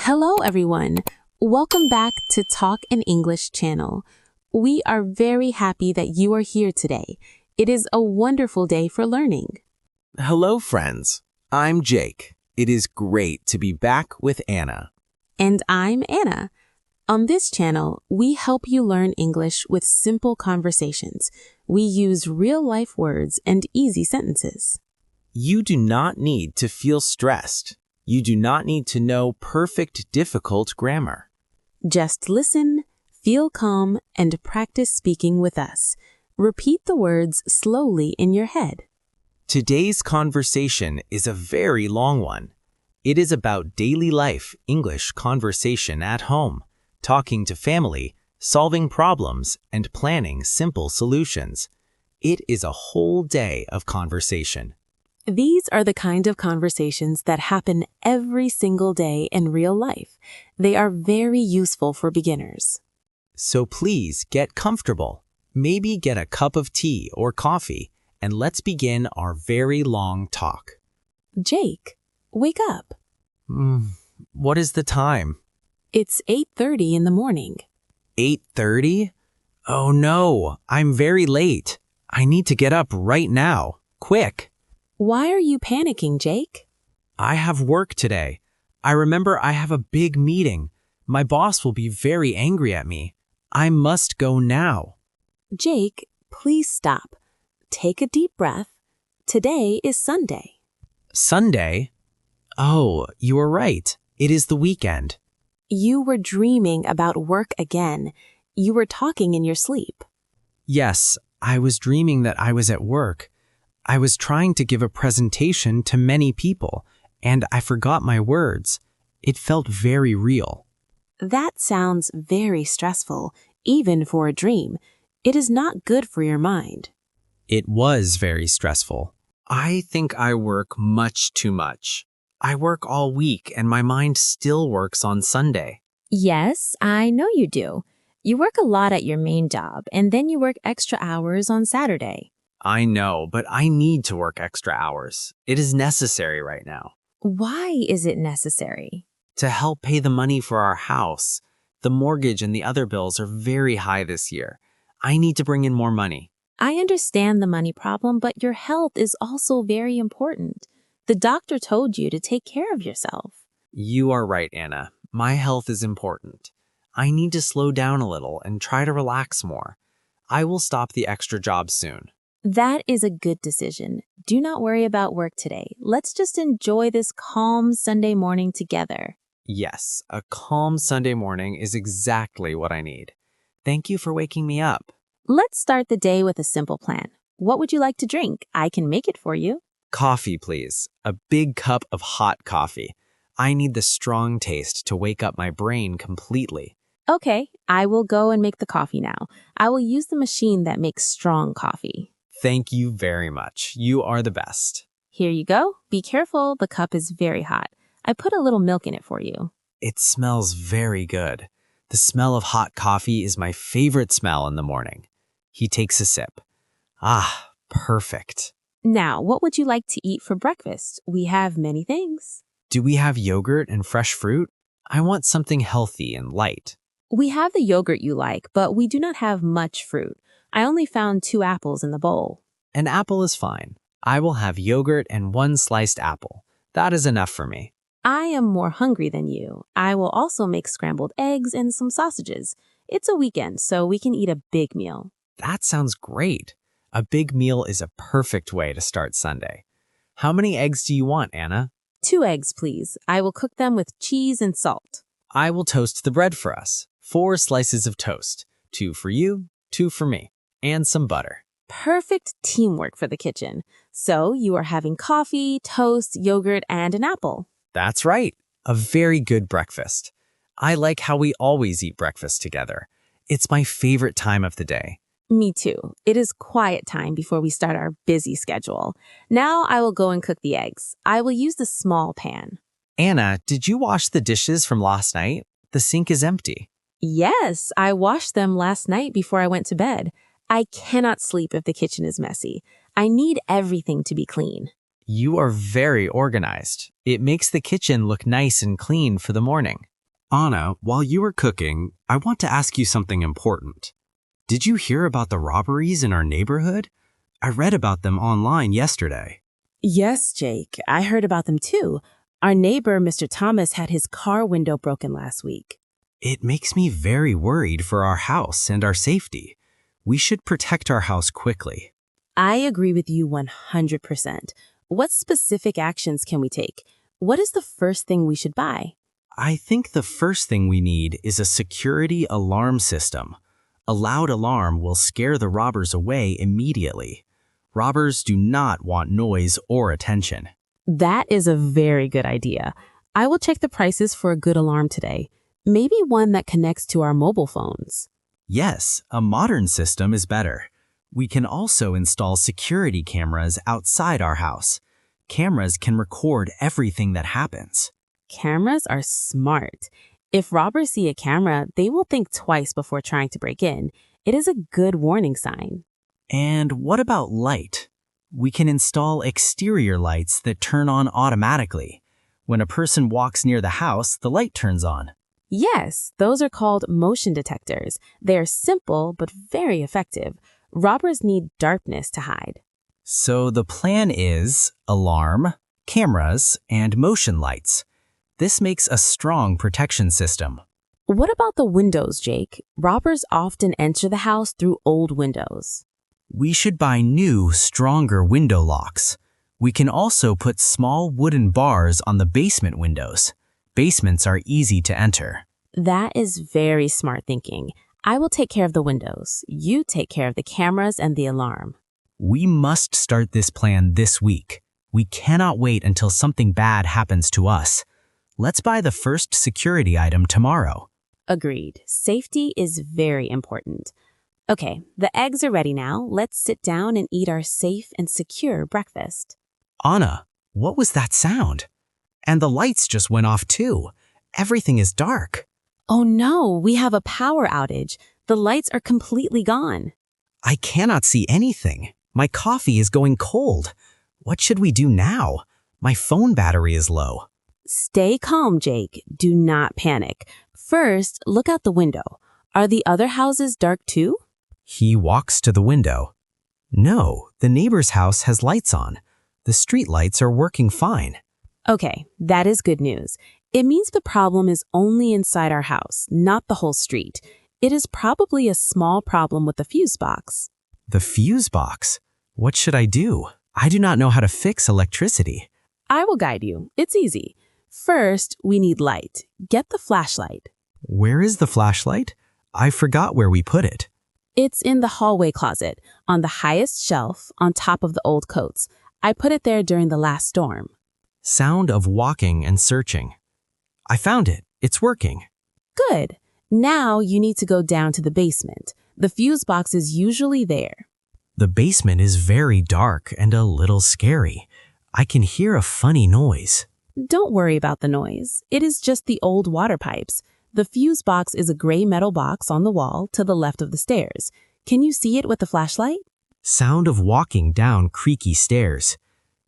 Hello, everyone. Welcome back to Talk in English channel. We are very happy that you are here today. It is a wonderful day for learning. Hello, friends. I'm Jake. It is great to be back with Anna. And I'm Anna. On this channel, we help you learn English with simple conversations. We use real-life words and easy sentences. You do not need to feel stressed. You do not need to know perfect, difficult grammar. Just listen, feel calm, and practice speaking with us. Repeat the words slowly in your head. Today's conversation is a very long one. It is about daily life English conversation at home, talking to family, solving problems, and planning simple solutions. It is a whole day of conversation. These are the kind of conversations that happen every single day in real life. They are very useful for beginners. So please get comfortable. Maybe get a cup of tea or coffee, and let's begin our very long talk. Jake, wake up. What is the time? It's 8:30 in the morning. 8:30? Oh no, I'm very late. I need to get up right now. Quick! Why are you panicking, Jake? I have work today. I remember I have a big meeting. My boss will be very angry at me. I must go now. Jake, please stop. Take a deep breath. Today is Sunday. Sunday? Oh, you are right. It is the weekend. You were dreaming about work again. You were talking in your sleep. Yes, I was dreaming that I was at work. I was trying to give a presentation to many people, and I forgot my words. It felt very real. That sounds very stressful, even for a dream. It is not good for your mind. It was very stressful. I think I work much too much. I work all week, and my mind still works on Sunday. Yes, I know you do. You work a lot at your main job, and then you work extra hours on Saturday. I know, but I need to work extra hours. It is necessary right now. Why is it necessary? To help pay the money for our house. The mortgage and the other bills are very high this year. I need to bring in more money. I understand the money problem, but your health is also very important. The doctor told you to take care of yourself. You are right, Anna. My health is important. I need to slow down a little and try to relax more. I will stop the extra job soon. That is a good decision. Do not worry about work today. Let's just enjoy this calm Sunday morning together. Yes, a calm Sunday morning is exactly what I need. Thank you for waking me up. Let's start the day with a simple plan. What would you like to drink? I can make it for you. Coffee, please. A big cup of hot coffee. I need the strong taste to wake up my brain completely. Okay, I will go and make the coffee now. I will use the machine that makes strong coffee. Thank you very much. You are the best. Here you go. Be careful, the cup is very hot. I put a little milk in it for you. It smells very good. The smell of hot coffee is my favorite smell in the morning. He takes a sip. Ah, perfect. Now, what would you like to eat for breakfast? We have many things. Do we have yogurt and fresh fruit? I want something healthy and light. We have the yogurt you like, but we do not have much fruit. I only found 2 apples in the bowl. An apple is fine. I will have yogurt and 1 sliced apple. That is enough for me. I am more hungry than you. I will also make scrambled eggs and some sausages. It's a weekend, so we can eat a big meal. That sounds great. A big meal is a perfect way to start Sunday. How many eggs do you want, Anna? 2 eggs, please. I will cook them with cheese and salt. I will toast the bread for us. 4 slices of toast. 2 for you, 2 for me. And some butter. Perfect teamwork for the kitchen. So you are having coffee, toast, yogurt, and an apple. That's right. A very good breakfast. I like how we always eat breakfast together. It's my favorite time of the day. Me too. It is quiet time before we start our busy schedule. Now I will go and cook the eggs. I will use the small pan. Anna, did you wash the dishes from last night? The sink is empty. Yes, I washed them last night before I went to bed. I cannot sleep if the kitchen is messy. I need everything to be clean. You are very organized. It makes the kitchen look nice and clean for the morning. Anna, while you were cooking, I want to ask you something important. Did you hear about the robberies in our neighborhood? I read about them online yesterday. Yes, Jake, I heard about them too. Our neighbor, Mr. Thomas, had his car window broken last week. It makes me very worried for our house and our safety. We should protect our house quickly. I agree with you 100%. What specific actions can we take? What is the first thing we should buy? I think the first thing we need is a security alarm system. A loud alarm will scare the robbers away immediately. Robbers do not want noise or attention. That is a very good idea. I will check the prices for a good alarm today. Maybe one that connects to our mobile phones. Yes, a modern system is better. We can also install security cameras outside our house. Cameras can record everything that happens. Cameras are smart. If robbers see a camera, they will think twice before trying to break in. It is a good warning sign. And what about light? We can install exterior lights that turn on automatically. When a person walks near the house, the light turns on. Yes, those are called motion detectors. They are simple but very effective. Robbers need darkness to hide. So the plan is alarm, cameras, and motion lights. This makes a strong protection system. What about the windows, Jake? Robbers often enter the house through old windows. We should buy new, stronger window locks. We can also put small wooden bars on the basement windows. Basements are easy to enter. That is very smart thinking. I will take care of the windows. You take care of the cameras and the alarm. We must start this plan this week. We cannot wait until something bad happens to us. Let's buy the first security item tomorrow. Agreed. Safety is very important. Okay, the eggs are ready now. Let's sit down and eat our safe and secure breakfast. Anna, what was that sound? And the lights just went off too. Everything is dark. Oh no, we have a power outage. The lights are completely gone. I cannot see anything. My coffee is going cold. What should we do now? My phone battery is low. Stay calm, Jake. Do not panic. First, look out the window. Are the other houses dark too? He walks to the window. No, the neighbor's house has lights on. The street lights are working fine. Okay, that is good news. It means the problem is only inside our house, not the whole street. It is probably a small problem with the fuse box. The fuse box? What should I do? I do not know how to fix electricity. I will guide you. It's easy. First, we need light. Get the flashlight. Where is the flashlight? I forgot where we put it. It's in the hallway closet, on the highest shelf, on top of the old coats. I put it there during the last storm. Sound of walking and searching. I found it. It's working. Good. Now you need to go down to the basement. The fuse box is usually there. The basement is very dark and a little scary. I can hear a funny noise. Don't worry about the noise. It is just the old water pipes. The fuse box is a gray metal box on the wall to the left of the stairs. Can you see it with the flashlight? Sound of walking down creaky stairs.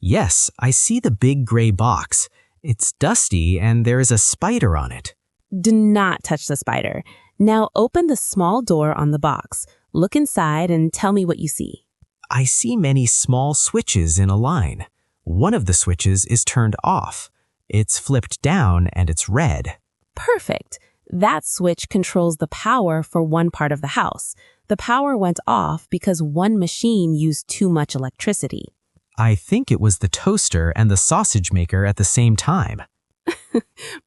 Yes, I see the big gray box. It's dusty and there is a spider on it. Do not touch the spider. Now open the small door on the box. Look inside and tell me what you see. I see many small switches in a line. One of the switches is turned off. It's flipped down and it's red. Perfect. That switch controls the power for one part of the house. The power went off because one machine used too much electricity. I think it was the toaster and the sausage maker at the same time.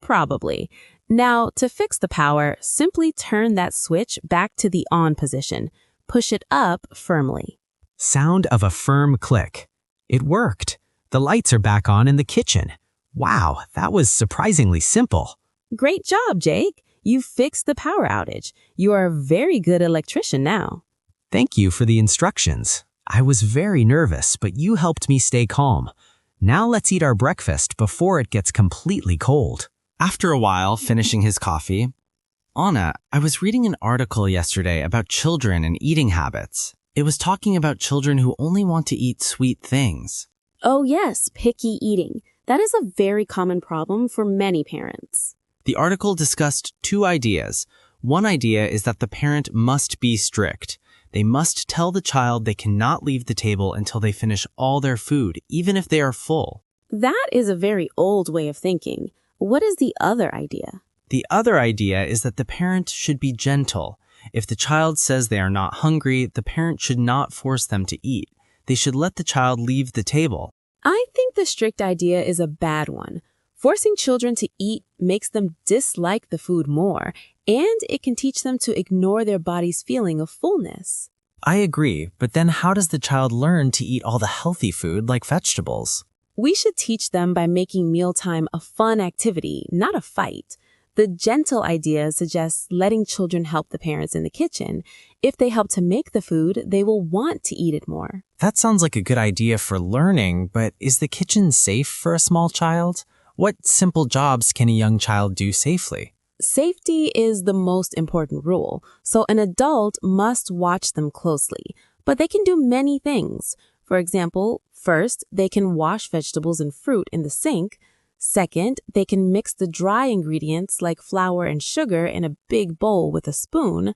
Probably. Now, to fix the power, simply turn that switch back to the on position. Push it up firmly. Sound of a firm click. It worked. The lights are back on in the kitchen. Wow, that was surprisingly simple. Great job, Jake. You fixed the power outage. You are a very good electrician now. Thank you for the instructions. I was very nervous, but you helped me stay calm. Now let's eat our breakfast before it gets completely cold. After a while, finishing his coffee, Anna, I was reading an article yesterday about children and eating habits. It was talking about children who only want to eat sweet things. Oh yes, picky eating. That is a very common problem for many parents. The article discussed two ideas. One idea is that the parent must be strict. They must tell the child they cannot leave the table until they finish all their food, even if they are full. That is a very old way of thinking. What is the other idea? The other idea is that the parent should be gentle. If the child says they are not hungry, the parent should not force them to eat. They should let the child leave the table. I think the strict idea is a bad one. Forcing children to eat makes them dislike the food more, and it can teach them to ignore their body's feeling of fullness. I agree, but then how does the child learn to eat all the healthy food like vegetables? We should teach them by making mealtime a fun activity, not a fight. The gentle idea suggests letting children help the parents in the kitchen. If they help to make the food, they will want to eat it more. That sounds like a good idea for learning, but is the kitchen safe for a small child? What simple jobs can a young child do safely? Safety is the most important rule, so an adult must watch them closely. But they can do many things. For example, first, they can wash vegetables and fruit in the sink. Second, they can mix the dry ingredients like flour and sugar in a big bowl with a spoon.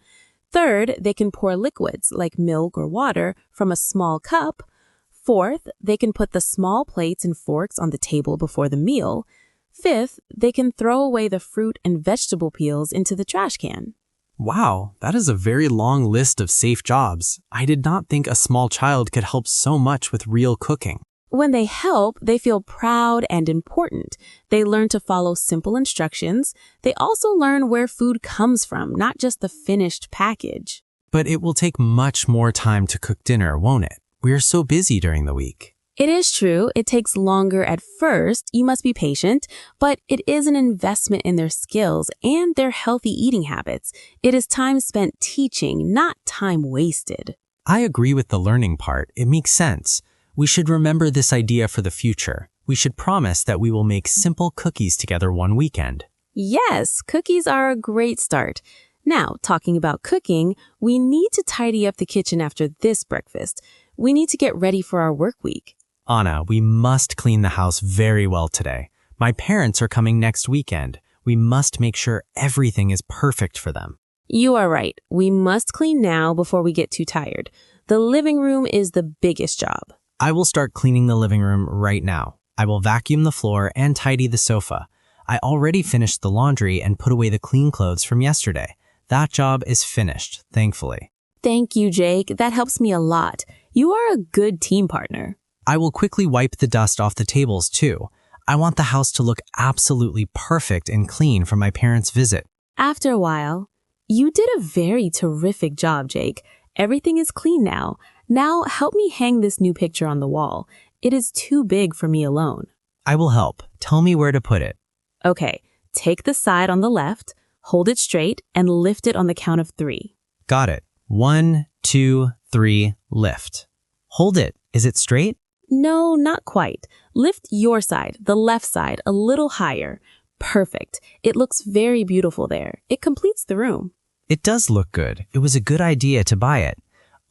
Third, they can pour liquids like milk or water from a small cup. Fourth, they can put the small plates and forks on the table before the meal. Fifth, they can throw away the fruit and vegetable peels into the trash can. Wow, that is a very long list of safe jobs. I did not think a small child could help so much with real cooking. When they help, they feel proud and important. They learn to follow simple instructions. They also learn where food comes from, not just the finished package. But it will take much more time to cook dinner, won't it? We are so busy during the week. It is true, it takes longer at first. You must be patient, but it is an investment in their skills and their healthy eating habits. It is time spent teaching, not time wasted. I agree with the learning part. It makes sense. We should remember this idea for the future. We should promise that we will make simple cookies together one weekend. Yes, cookies are a great start. Now, talking about cooking, we need to tidy up the kitchen after this breakfast. We need to get ready for our work week. Anna, we must clean the house very well today. My parents are coming next weekend. We must make sure everything is perfect for them. You are right. We must clean now before we get too tired. The living room is the biggest job. I will start cleaning the living room right now. I will vacuum the floor and tidy the sofa. I already finished the laundry and put away the clean clothes from yesterday. That job is finished, thankfully. Thank you, Jake. That helps me a lot. You are a good team partner. I will quickly wipe the dust off the tables, too. I want the house to look absolutely perfect and clean for my parents' visit. After a while, you did a very terrific job, Jake. Everything is clean now. Now help me hang this new picture on the wall. It is too big for me alone. I will help. Tell me where to put it. Okay, take the side on the left, hold it straight, and lift it on the count of 3. Got it. 1, 2, 3, lift. Hold it. Is it straight? No, not quite. Lift your side, the left side, a little higher. Perfect. It looks very beautiful there. It completes the room. It does look good. It was a good idea to buy it.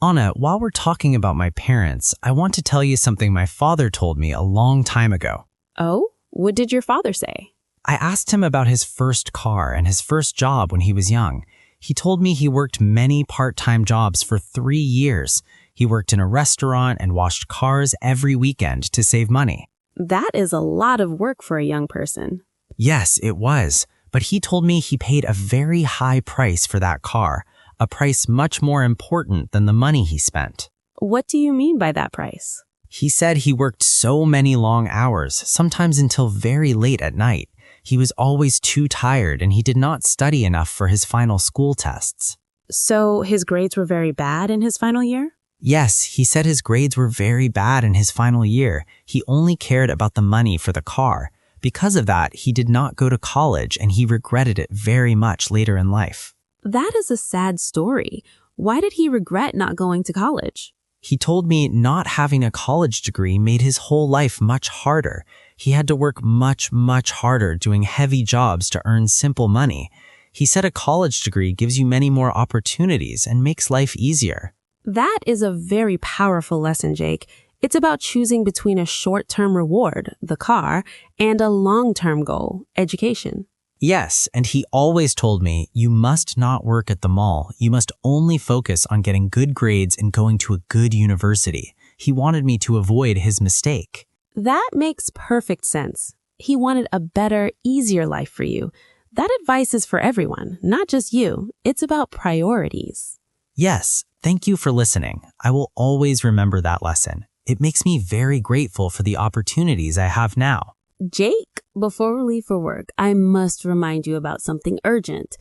Anna, while we're talking about my parents, I want to tell you something my father told me a long time ago. Oh? What did your father say? I asked him about his first car and his first job when he was young. He told me he worked many part-time jobs for 3 years. He worked in a restaurant and washed cars every weekend to save money. That is a lot of work for a young person. Yes, it was. But he told me he paid a very high price for that car, a price much more important than the money he spent. What do you mean by that price? He said he worked so many long hours, sometimes until very late at night. He was always too tired and he did not study enough for his final school tests. So his grades were very bad in his final year? Yes, he said his grades were very bad in his final year. He only cared about the money for the car. Because of that, he did not go to college and he regretted it very much later in life. That is a sad story. Why did he regret not going to college? He told me not having a college degree made his whole life much harder. He had to work much, much harder doing heavy jobs to earn simple money. He said a college degree gives you many more opportunities and makes life easier. That is a very powerful lesson, Jake. It's about choosing between a short-term reward, the car, and a long-term goal, education. Yes, and he always told me, you must not work at the mall. You must only focus on getting good grades and going to a good university. He wanted me to avoid his mistake. That makes perfect sense. He wanted a better, easier life for you. That advice is for everyone, not just you. It's about priorities. Yes, thank you for listening. I will always remember that lesson. It makes me very grateful for the opportunities I have now. Jake, before we leave for work, I must remind you about something urgent.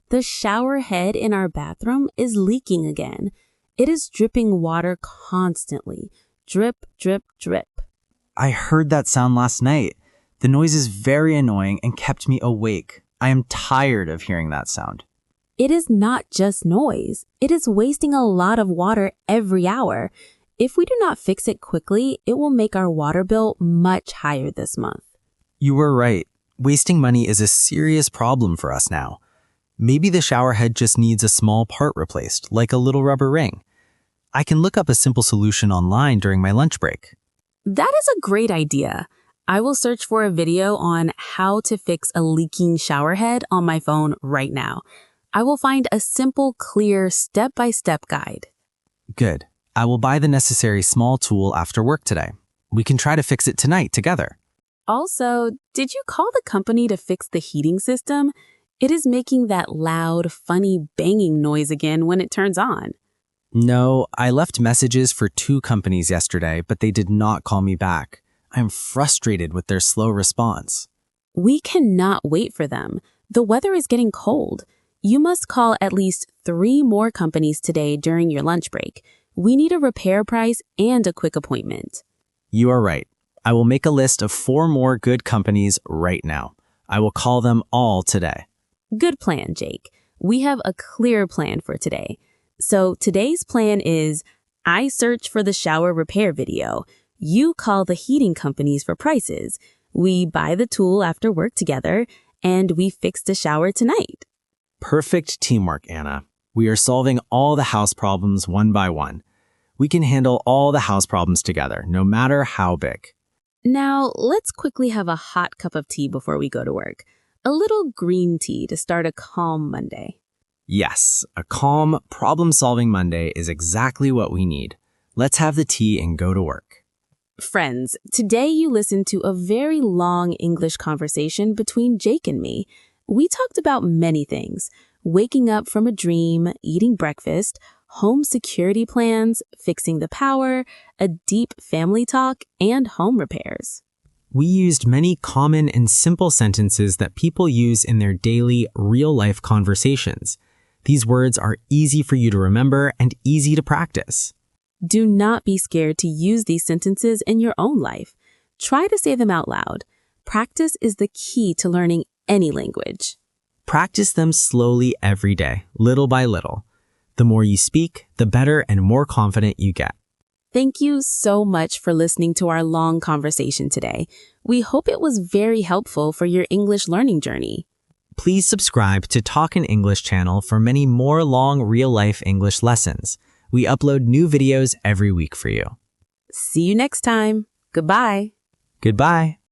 The shower head in our bathroom is leaking again. It is dripping water constantly. Drip, drip, drip. I heard that sound last night. The noise is very annoying and kept me awake. I am tired of hearing that sound. It is not just noise. It is wasting a lot of water every hour. If we do not fix it quickly, it will make our water bill much higher this month. You were right. Wasting money is a serious problem for us now. Maybe the shower head just needs a small part replaced, like a little rubber ring. I can look up a simple solution online during my lunch break. That is a great idea. I will search for a video on how to fix a leaking shower head on my phone right now. I will find a simple, clear, step-by-step guide. Good. I will buy the necessary small tool after work today. We can try to fix it tonight together. Also, did you call the company to fix the heating system? It is making that loud, funny banging noise again when it turns on. No, I left messages for 2 companies yesterday, but they did not call me back. I am frustrated with their slow response. We cannot wait for them. The weather is getting cold. You must call at least 3 more companies today during your lunch break. We need a repair price and a quick appointment. You are right. I will make a list of 4 more good companies right now. I will call them all today. Good plan, Jake. We have a clear plan for today. So today's plan is I search for the shower repair video. You call the heating companies for prices. We buy the tool after work together, and we fix the shower tonight. Perfect teamwork, Anna. We are solving all the house problems one by one. We can handle all the house problems together, no matter how big. Now, let's quickly have a hot cup of tea before we go to work. A little green tea to start a calm Monday. Yes, a calm, problem-solving Monday is exactly what we need. Let's have the tea and go to work. Friends, today you listened to a very long English conversation between Jake and me. We talked about many things: waking up from a dream, eating breakfast, home security plans, fixing the power, a deep family talk, and home repairs. We used many common and simple sentences that people use in their daily, real-life conversations. These words are easy for you to remember and easy to practice. Do not be scared to use these sentences in your own life. Try to say them out loud. Practice is the key to learning any language. Practice them slowly every day, little by little. The more you speak, the better and more confident you get. Thank you so much for listening to our long conversation today. We hope it was very helpful for your English learning journey. Please subscribe to Talk in English channel for many more long real-life English lessons. We upload new videos every week for you. See you next time. Goodbye. Goodbye.